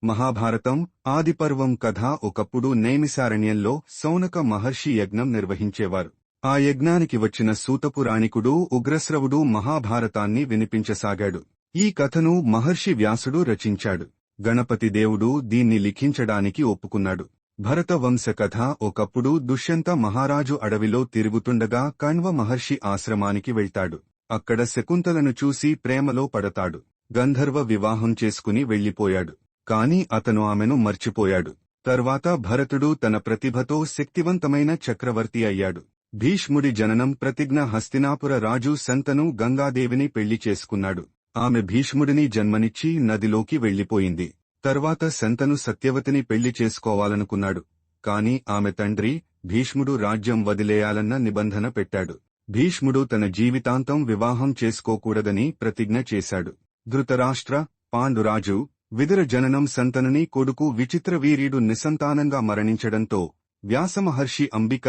మహాభారతం ఆదిపర్వం కథ. ఒకప్పుడు నైమిసారణ్యంలో సౌనక మహర్షి యజ్ఞం నిర్వహించేవారు. ఆ యజ్ఞానికి వచ్చిన సూతపురాణికుడు ఉగ్రశ్రవుడు మహాభారతాన్ని వినిపించసాగాడు. ఈ కథను మహర్షి వ్యాసుడు రచించాడు. గణపతి దేవుడు దీన్ని లిఖించడానికి ఒప్పుకున్నాడు. భరత వంశ కథ. ఒకప్పుడు దుష్యంత మహారాజు అడవిలో తిరుగుతుండగా కణ్వ మహర్షి ఆశ్రమానికి వెళ్తాడు. అక్కడ శకుంతలను చూసి ప్రేమలో పడతాడు. గంధర్వ వివాహం చేసుకుని వెళ్లిపోయాడు. కాని అతను ఆమెను మర్చిపోయాడు. తర్వాత భరతుడు తన ప్రతిభతో శక్తివంతమైన చక్రవర్తి అయ్యాడు. భీష్ముడి జననం ప్రతిజ్ఞ. హస్తినాపుర రాజు శంతను గంగాదేవిని పెళ్లి చేసుకున్నాడు. ఆమె భీష్ముడిని జన్మనిచ్చి నదిలోకి వెళ్లిపోయింది. తర్వాత శంతను సత్యవతిని పెళ్లి చేసుకోవాలనుకున్నాడు. కాని ఆమె తండ్రి భీష్ముడు రాజ్యం వదిలేయాలన్న నిబంధన పెట్టాడు. భీష్ముడు తన జీవితాంతం వివాహం చేసుకోకూడదని ప్రతిజ్ఞ చేశాడు. ధృతరాష్ట్ర, పాండురాజు, విదుర జననం. శంతనుని కొడుకు విచిత్రవీర్యుడు నిసంతానంగా మరణించడంతో వ్యాసమహర్షి అంబిక,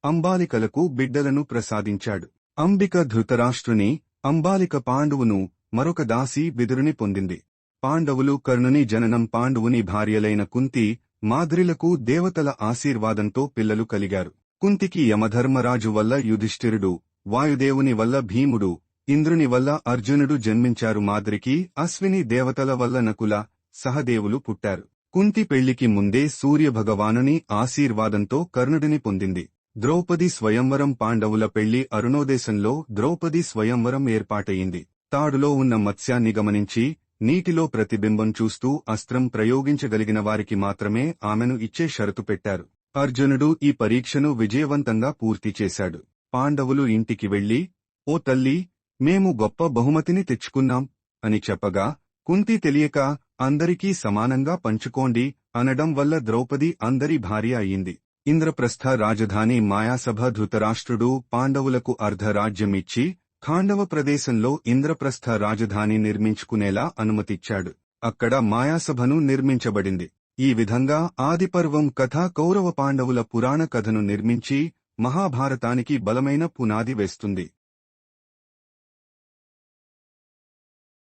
అంబాలికలకు బిడ్డలను ప్రసాదించాడు. అంబిక ధృతరాష్ట్రుని, అంబాలిక పాండువును, మరొక దాసి విదురుని పొందింది. పాండవులు కర్ణుని జననం. పాండువుని భార్యలైన కుంతి, మాద్రిలకు దేవతల ఆశీర్వాదంతో పిల్లలు కలిగారు. కుంతికి యమధర్మరాజు వల్ల యుధిష్ఠిరుడు, వాయుదేవుని వల్ల భీముడు, ఇంద్రుని వల్ల అర్జునుడు జన్మించారు. మాద్రికి అశ్విని దేవతల వల్ల నకుల, సహదేవులు పుట్టారు. కుంతి పెళ్లికి ముందే సూర్యభగవానుని ఆశీర్వాదంతో కర్ణుడిని పొందింది. ద్రౌపది స్వయంవరం. పాండవుల పెళ్లి అరుణోదేశంలో ద్రౌపది స్వయంవరం ఏర్పాటయింది. తాడులో ఉన్న మత్స్యాన్ని గమనించి నీటిలో ప్రతిబింబం చూస్తూ అస్త్రం ప్రయోగించగలిగిన వారికి మాత్రమే ఆమెను ఇచ్చే షరతు పెట్టారు. అర్జునుడు ఈ పరీక్షను విజయవంతంగా పూర్తి చేశాడు. పాండవులు ఇంటికి వెళ్లి, ఓ తల్లి, మేము గొప్ప బహుమతిని తెచ్చుకున్నాం అని చెప్పగా, కుంతి తెలియక అందరికీ సమానంగా పంచుకోండి అనడం వల్ల ద్రౌపది అందరి భార్య అయింది. ఇంద్రప్రస్థ రాజధాని మాయాసభ. ధృతరాష్ట్రుడు పాండవులకు అర్ధరాజ్యమిచ్చి ఖాండవ ప్రదేశంలో ఇంద్రప్రస్థ రాజధాని నిర్మించుకునేలా అనుమతిచ్చాడు. అక్కడ మాయాసభను నిర్మించబడింది. ఈ విధంగా ఆదిపర్వం కథ కౌరవ పాండవుల పురాణ కథను నిర్మించి మహాభారతానికి బలమైన పునాది వేస్తుంది.